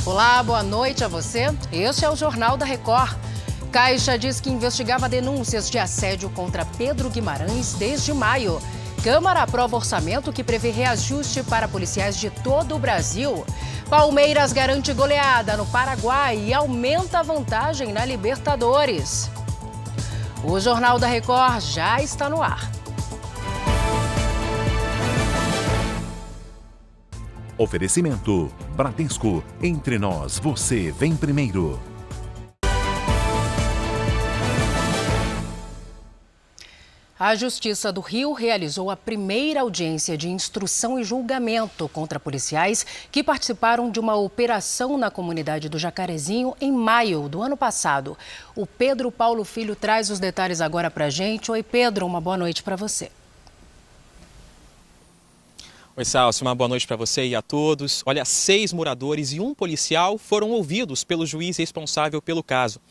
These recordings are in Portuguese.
Olá, boa noite a você. Este é o Jornal da Record. Caixa diz que investigava denúncias de assédio contra Pedro Guimarães desde maio. Câmara aprova orçamento que prevê reajuste para policiais de todo o Brasil. Palmeiras garante goleada no Paraguai e aumenta a vantagem na Libertadores. O Jornal da Record já está no ar. Oferecimento Bradesco. Entre nós, você vem primeiro. A Justiça do Rio realizou a primeira audiência de instrução e julgamento contra policiais que participaram de uma operação na comunidade do Jacarezinho em maio do ano passado. O Pedro Paulo Filho traz os detalhes agora pra gente. Oi, Pedro, uma boa noite para você. Oi, Salsi, uma boa noite para você e a todos. Olha, 6 moradores e um policial foram ouvidos pelo juiz responsável pelo caso.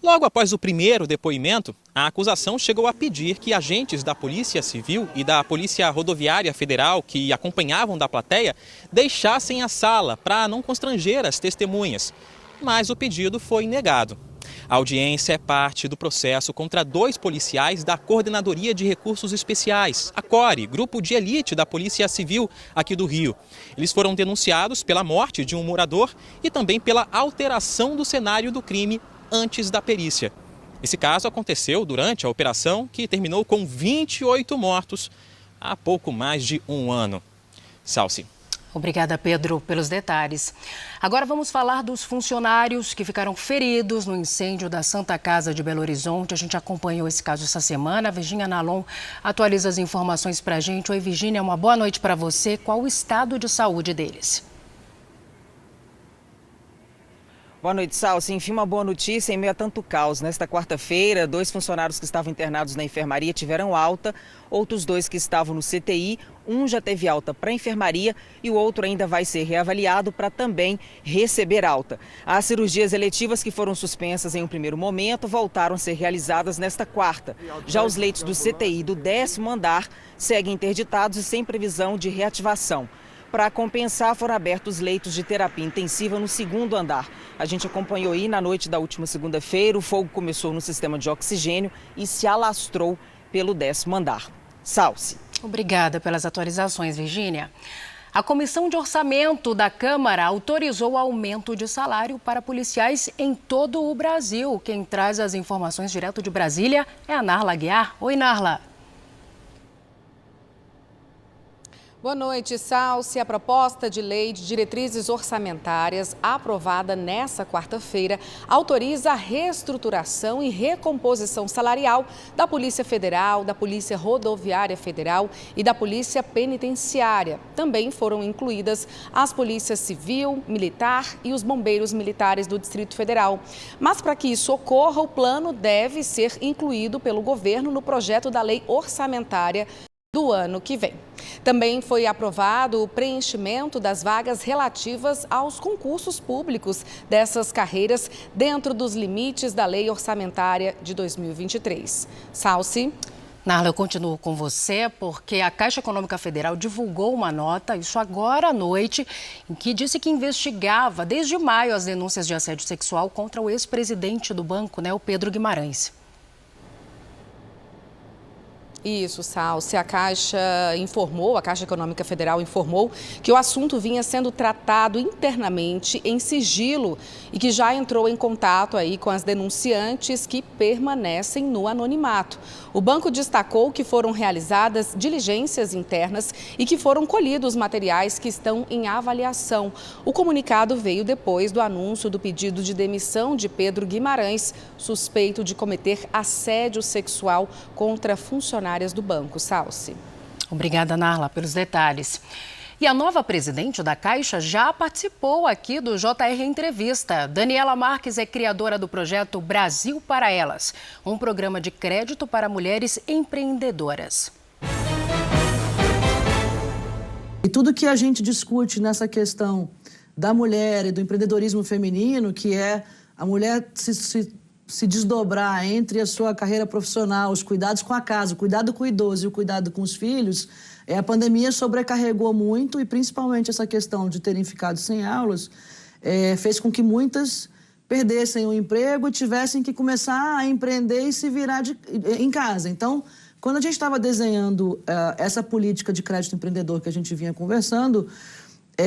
Logo após o primeiro depoimento, a acusação chegou a pedir que agentes da Polícia Civil e da Polícia Rodoviária Federal que acompanhavam da plateia deixassem a sala para não constranger as testemunhas. Mas o pedido foi negado. A audiência é parte do processo contra 2 policiais da Coordenadoria de Recursos Especiais, a CORE, grupo de elite da Polícia Civil aqui do Rio. Eles foram denunciados pela morte de um morador e também pela alteração do cenário do crime antes da perícia. Esse caso aconteceu durante a operação que terminou com 28 mortos há pouco mais de um ano. Salsi. Obrigada, Pedro, pelos detalhes. Agora vamos falar dos funcionários que ficaram feridos no incêndio da Santa Casa de Belo Horizonte. A gente acompanhou esse caso essa semana. A Virgínia Nalon atualiza as informações para a gente. Oi, Virgínia, uma boa noite para você. Qual o estado de saúde deles? Boa noite, Salsi. Enfim, uma boa notícia em meio a tanto caos. Nesta quarta-feira, 2 funcionários que estavam internados na enfermaria tiveram alta, outros 2 que estavam no CTI, um já teve alta para a enfermaria e o outro ainda vai ser reavaliado para também receber alta. As cirurgias eletivas que foram suspensas em um primeiro momento voltaram a ser realizadas nesta quarta. Já os leitos do CTI do 10º andar seguem interditados e sem previsão de reativação. Para compensar, foram abertos leitos de terapia intensiva no 2º andar. A gente acompanhou aí na noite da última segunda-feira, o fogo começou no sistema de oxigênio e se alastrou pelo 10º andar. Salsi. Obrigada pelas atualizações, Virgínia. A Comissão de Orçamento da Câmara autorizou o aumento de salário para policiais em todo o Brasil. Quem traz as informações direto de Brasília é a Narla Aguiar. Oi, Narla. Boa noite, Salsi. A proposta de lei de diretrizes orçamentárias aprovada nesta quarta-feira autoriza a reestruturação e recomposição salarial da Polícia Federal, da Polícia Rodoviária Federal e da Polícia Penitenciária. Também foram incluídas as Polícias Civil, Militar e os Bombeiros Militares do Distrito Federal. Mas para que isso ocorra, o plano deve ser incluído pelo governo no projeto da lei orçamentária do ano que vem. Também foi aprovado o preenchimento das vagas relativas aos concursos públicos dessas carreiras dentro dos limites da Lei Orçamentária de 2023. Salsi. Narla, eu continuo com você porque a Caixa Econômica Federal divulgou uma nota, isso agora à noite, em que disse que investigava desde maio as denúncias de assédio sexual contra o ex-presidente do banco, o Pedro Guimarães. Isso, Salsi. A Caixa Econômica Federal informou que o assunto vinha sendo tratado internamente em sigilo e que já entrou em contato aí com as denunciantes que permanecem no anonimato. O banco destacou que foram realizadas diligências internas e que foram colhidos materiais que estão em avaliação. O comunicado veio depois do anúncio do pedido de demissão de Pedro Guimarães, suspeito de cometer assédio sexual contra funcionários do banco. Salsi. Obrigada, Narla, pelos detalhes. E a nova presidente da Caixa já participou aqui do JR Entrevista. Daniela Marques é criadora do projeto Brasil para Elas, um programa de crédito para mulheres empreendedoras. E tudo que a gente discute nessa questão da mulher e do empreendedorismo feminino, que é a mulher se desdobrar entre a sua carreira profissional, os cuidados com a casa, o cuidado com o idoso e o cuidado com os filhos, a pandemia sobrecarregou muito e principalmente essa questão de terem ficado sem aulas, fez com que muitas perdessem o emprego e tivessem que começar a empreender e se virar em casa. Então, quando a gente estava desenhando essa política de crédito empreendedor que a gente vinha conversando,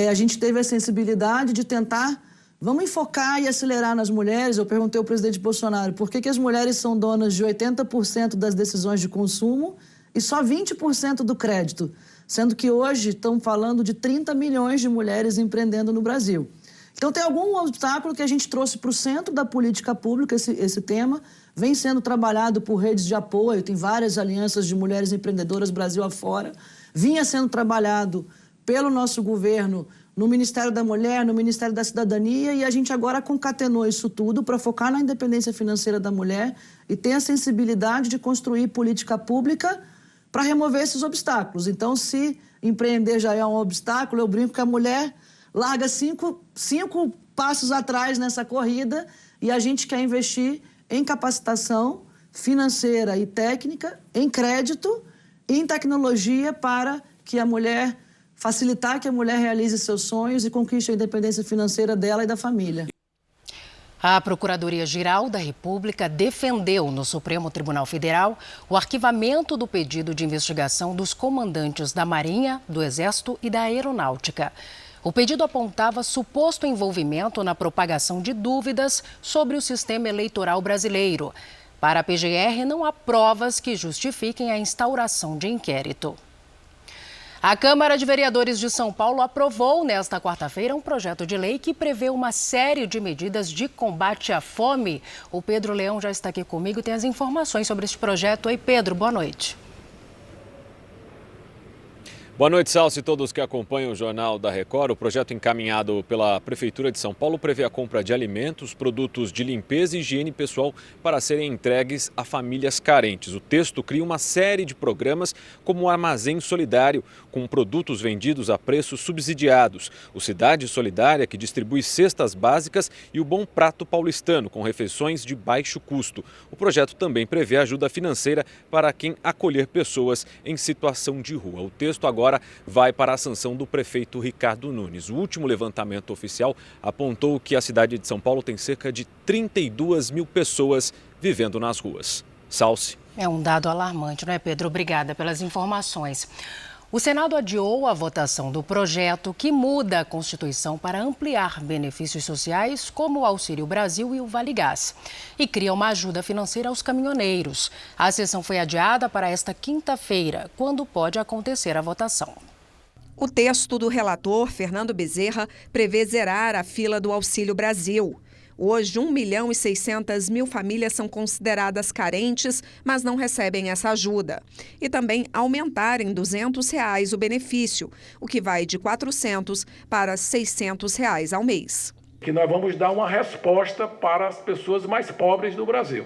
a gente teve a sensibilidade de tentar, vamos enfocar e acelerar nas mulheres. Eu perguntei ao presidente Bolsonaro por que as mulheres são donas de 80% das decisões de consumo e só 20% do crédito, sendo que hoje estão falando de 30 milhões de mulheres empreendendo no Brasil. Então, tem algum obstáculo que a gente trouxe para o centro da política pública, esse tema, vem sendo trabalhado por redes de apoio, tem várias alianças de mulheres empreendedoras Brasil afora, vinha sendo trabalhado pelo nosso governo no Ministério da Mulher, no Ministério da Cidadania, e a gente agora concatenou isso tudo para focar na independência financeira da mulher e ter a sensibilidade de construir política pública para remover esses obstáculos. Então, se empreender já é um obstáculo, eu brinco que a mulher larga cinco passos atrás nessa corrida e a gente quer investir em capacitação financeira e técnica, em crédito e em tecnologia para que a mulher, facilitar que a mulher realize seus sonhos e conquiste a independência financeira dela e da família. A Procuradoria-Geral da República defendeu no Supremo Tribunal Federal o arquivamento do pedido de investigação dos comandantes da Marinha, do Exército e da Aeronáutica. O pedido apontava suposto envolvimento na propagação de dúvidas sobre o sistema eleitoral brasileiro. Para a PGR, não há provas que justifiquem a instauração de inquérito. A Câmara de Vereadores de São Paulo aprovou nesta quarta-feira um projeto de lei que prevê uma série de medidas de combate à fome. O Pedro Leão já está aqui comigo e tem as informações sobre este projeto. Oi, Pedro, boa noite. Boa noite, Salsi, e todos que acompanham o Jornal da Record. O projeto encaminhado pela Prefeitura de São Paulo prevê a compra de alimentos, produtos de limpeza e higiene pessoal para serem entregues a famílias carentes. O texto cria uma série de programas como o Armazém Solidário, com produtos vendidos a preços subsidiados, o Cidade Solidária, que distribui cestas básicas, e o Bom Prato Paulistano, com refeições de baixo custo. O projeto também prevê ajuda financeira para quem acolher pessoas em situação de rua. O texto agora vai para a sanção do prefeito Ricardo Nunes. O último levantamento oficial apontou que a cidade de São Paulo tem cerca de 32 mil pessoas vivendo nas ruas. Salsi. É um dado alarmante, não é, Pedro? Obrigada pelas informações. O Senado adiou a votação do projeto que muda a Constituição para ampliar benefícios sociais como o Auxílio Brasil e o Vale Gás e cria uma ajuda financeira aos caminhoneiros. A sessão foi adiada para esta quinta-feira, quando pode acontecer a votação. O texto do relator, Fernando Bezerra, prevê zerar a fila do Auxílio Brasil. Hoje, 1.600.000 famílias são consideradas carentes, mas não recebem essa ajuda. E também aumentar em R$ 200 o benefício, o que vai de R$ 400 para R$ 600 ao mês. Que nós vamos dar uma resposta para as pessoas mais pobres do Brasil.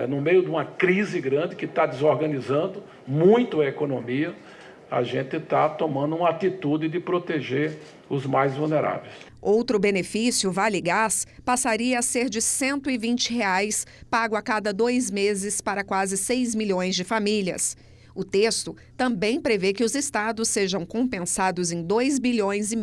No meio de uma crise grande que está desorganizando muito a economia, a gente está tomando uma atitude de proteger os mais vulneráveis. Outro benefício, Vale Gás, passaria a ser de R$ 120, pago a cada 2 meses para quase 6 milhões de famílias. O texto também prevê que os estados sejam compensados em R$ 2,5 bilhões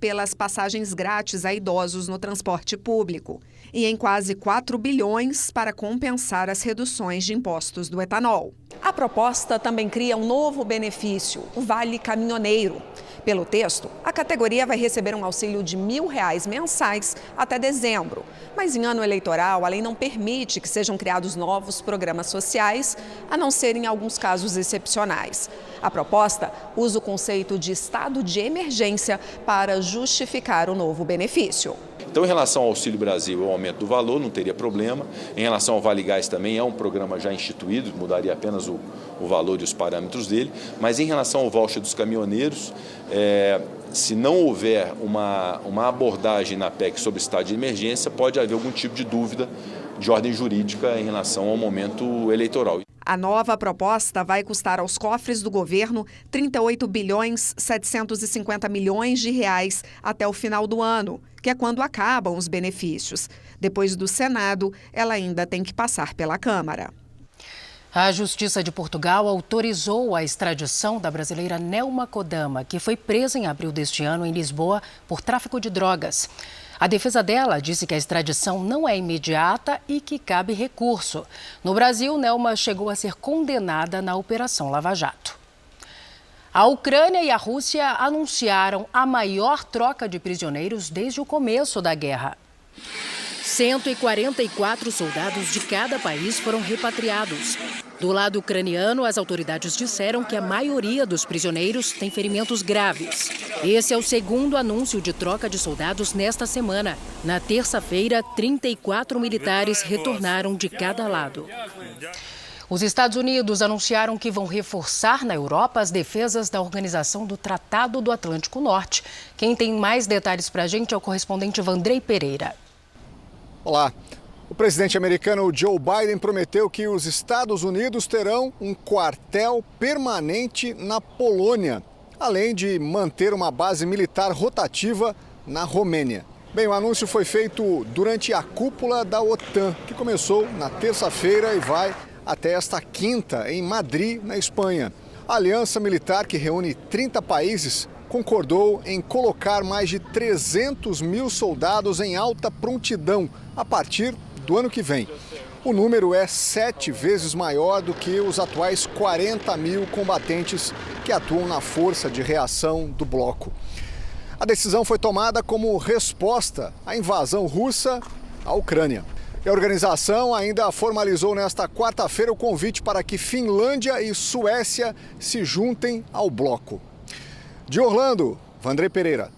pelas passagens grátis a idosos no transporte público e em quase 4 bilhões para compensar as reduções de impostos do etanol. A proposta também cria um novo benefício, o Vale Caminhoneiro. Pelo texto, a categoria vai receber um auxílio de R$ 1.000 mensais até dezembro. Mas em ano eleitoral, a lei não permite que sejam criados novos programas sociais, a não ser em alguns casos excepcionais. A proposta usa o conceito de estado de emergência para justificar o novo benefício. Então, em relação ao Auxílio Brasil, o aumento do valor não teria problema. Em relação ao Vale Gás também é um programa já instituído, mudaria apenas o valor e os parâmetros dele. Mas em relação ao voucher dos caminhoneiros, se não houver uma abordagem na PEC sobre estado de emergência, pode haver algum tipo de dúvida de ordem jurídica em relação ao momento eleitoral. A nova proposta vai custar aos cofres do governo R$ 38.750 bilhões até o final do ano, que é quando acabam os benefícios. Depois do Senado, ela ainda tem que passar pela Câmara. A Justiça de Portugal autorizou a extradição da brasileira Nelma Kodama, que foi presa em abril deste ano em Lisboa por tráfico de drogas. A defesa dela disse que a extradição não é imediata e que cabe recurso. No Brasil, Nelma chegou a ser condenada na Operação Lava Jato. A Ucrânia e a Rússia anunciaram a maior troca de prisioneiros desde o começo da guerra. 144 soldados de cada país foram repatriados. Do lado ucraniano, as autoridades disseram que a maioria dos prisioneiros tem ferimentos graves. Esse é o segundo anúncio de troca de soldados nesta semana. Na terça-feira, 34 militares retornaram de cada lado. Os Estados Unidos anunciaram que vão reforçar na Europa as defesas da Organização do Tratado do Atlântico Norte. Quem tem mais detalhes para a gente é o correspondente Vandrei Pereira. Olá. O presidente americano Joe Biden prometeu que os Estados Unidos terão um quartel permanente na Polônia, além de manter uma base militar rotativa na Romênia. Bem, o anúncio foi feito durante a cúpula da OTAN, que começou na terça-feira e vai até esta quinta em Madrid, na Espanha. A aliança militar, que reúne 30 países, concordou em colocar mais de 300 mil soldados em alta prontidão a partir do ano que vem. O número é 7 vezes maior do que os atuais 40 mil combatentes que atuam na força de reação do bloco. A decisão foi tomada como resposta à invasão russa à Ucrânia. E a organização ainda formalizou nesta quarta-feira o convite para que Finlândia e Suécia se juntem ao bloco. De Orlando, Vandrei Pereira.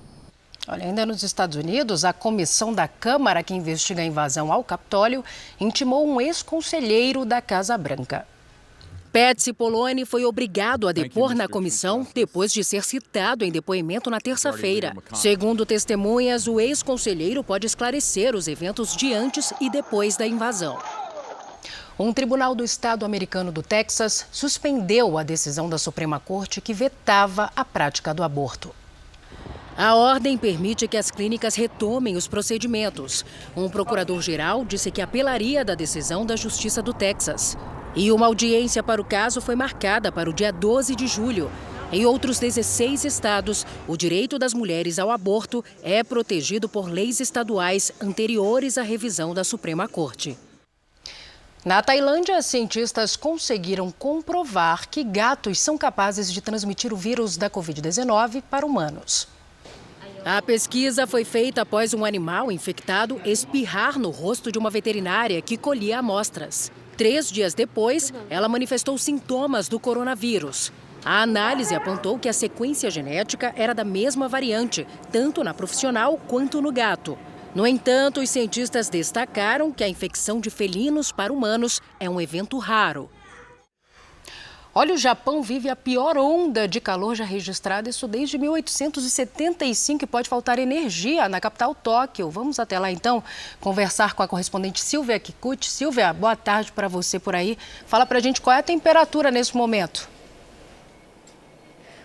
Olha, ainda nos Estados Unidos, a comissão da Câmara que investiga a invasão ao Capitólio intimou um ex-conselheiro da Casa Branca. Pat Cipollone foi obrigado a depor na comissão depois de ser citado em depoimento na terça-feira. Segundo testemunhas, o ex-conselheiro pode esclarecer os eventos de antes e depois da invasão. Um tribunal do estado americano do Texas suspendeu a decisão da Suprema Corte que vetava a prática do aborto. A ordem permite que as clínicas retomem os procedimentos. Um procurador-geral disse que apelaria da decisão da Justiça do Texas. E uma audiência para o caso foi marcada para o dia 12 de julho. Em outros 16 estados, o direito das mulheres ao aborto é protegido por leis estaduais anteriores à revisão da Suprema Corte. Na Tailândia, cientistas conseguiram comprovar que gatos são capazes de transmitir o vírus da Covid-19 para humanos. A pesquisa foi feita após um animal infectado espirrar no rosto de uma veterinária que colhia amostras. 3 dias depois, ela manifestou sintomas do coronavírus. A análise apontou que a sequência genética era da mesma variante, tanto na profissional quanto no gato. No entanto, os cientistas destacaram que a infecção de felinos para humanos é um evento raro. Olha, o Japão vive a pior onda de calor já registrada, isso desde 1875, e pode faltar energia na capital Tóquio. Vamos até lá, então, conversar com a correspondente Silvia Kikuchi. Silvia, boa tarde para você por aí. Fala para a gente qual é a temperatura nesse momento.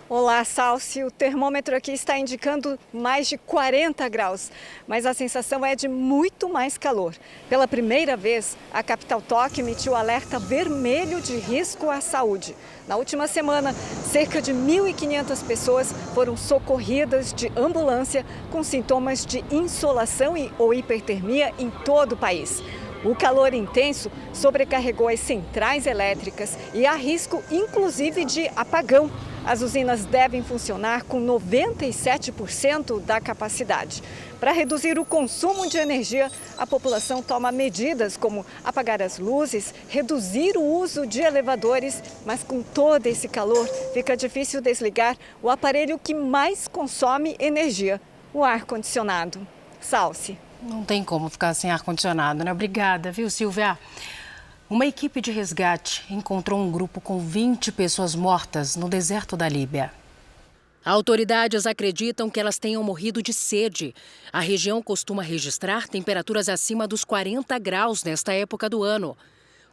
Olá, Salsi. O termômetro aqui está indicando mais de 40 graus, mas a sensação é de muito mais calor. Pela primeira vez, a capital Tóquio emitiu alerta vermelho de risco à saúde. Na última semana, cerca de 1.500 pessoas foram socorridas de ambulância com sintomas de insolação ou hipertermia em todo o país. O calor intenso sobrecarregou as centrais elétricas e há risco, inclusive, de apagão. As usinas devem funcionar com 97% da capacidade. Para reduzir o consumo de energia, a população toma medidas como apagar as luzes, reduzir o uso de elevadores, mas com todo esse calor fica difícil desligar o aparelho que mais consome energia, o ar-condicionado. Salsi. Não tem como ficar sem ar-condicionado, né? Obrigada, viu, Silvia? Uma equipe de resgate encontrou um grupo com 20 pessoas mortas no deserto da Líbia. Autoridades acreditam que elas tenham morrido de sede. A região costuma registrar temperaturas acima dos 40 graus nesta época do ano.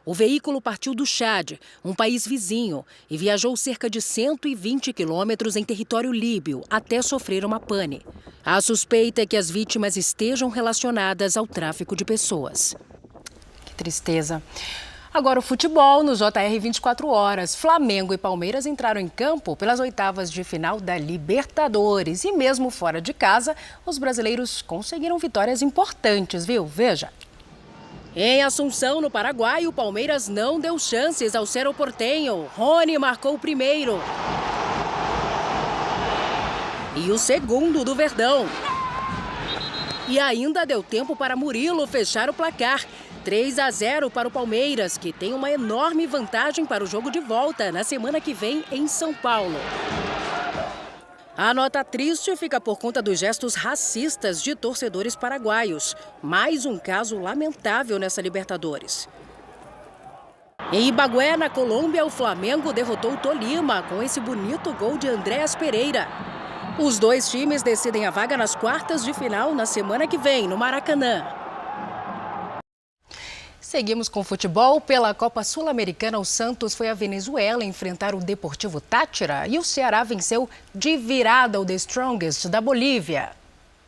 O veículo partiu do Chad, um país vizinho, e viajou cerca de 120 quilômetros em território líbio, até sofrer uma pane. A suspeita é que as vítimas estejam relacionadas ao tráfico de pessoas. Que tristeza. Agora o futebol no JR 24 horas. Flamengo e Palmeiras entraram em campo pelas oitavas de final da Libertadores. E mesmo fora de casa, os brasileiros conseguiram vitórias importantes, viu? Veja. Em Assunção, no Paraguai, o Palmeiras não deu chances ao Cerro Porteño. Rony marcou o primeiro. E o segundo do Verdão. E ainda deu tempo para Murilo fechar o placar. 3-0 para o Palmeiras, que tem uma enorme vantagem para o jogo de volta na semana que vem em São Paulo. A nota triste fica por conta dos gestos racistas de torcedores paraguaios. Mais um caso lamentável nessa Libertadores. Em Ibagué, na Colômbia, o Flamengo derrotou o Tolima com esse bonito gol de Andréas Pereira. Os dois times decidem a vaga nas quartas de final na semana que vem, no Maracanã. Seguimos com futebol. Pela Copa Sul-Americana, o Santos foi à Venezuela enfrentar o Deportivo Táchira e o Ceará venceu de virada o The Strongest da Bolívia.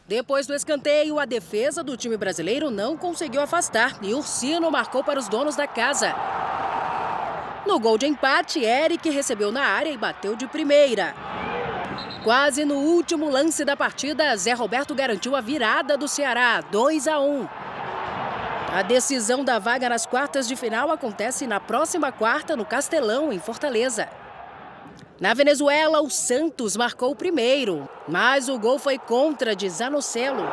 Depois do escanteio, a defesa do time brasileiro não conseguiu afastar e Ursino marcou para os donos da casa. No gol de empate, Eric recebeu na área e bateu de primeira. Quase no último lance da partida, Zé Roberto garantiu a virada do Ceará, 2-1. A decisão da vaga nas quartas de final acontece na próxima quarta no Castelão, em Fortaleza. Na Venezuela, o Santos marcou o primeiro, mas o gol foi contra de Zanocelo.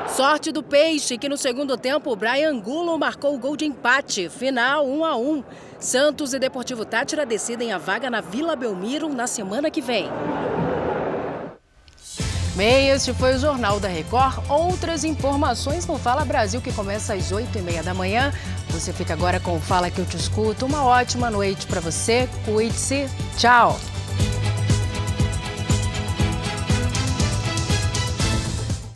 Sorte do Peixe, que no segundo tempo, Brian Angulo marcou o gol de empate, final 1-1. Santos e Deportivo Táchira decidem a vaga na Vila Belmiro na semana que vem. Bem, este foi o Jornal da Record. Outras informações no Fala Brasil, que começa às 8h30 da manhã. Você fica agora com o Fala que eu te escuto. Uma ótima noite para você. Cuide-se. Tchau.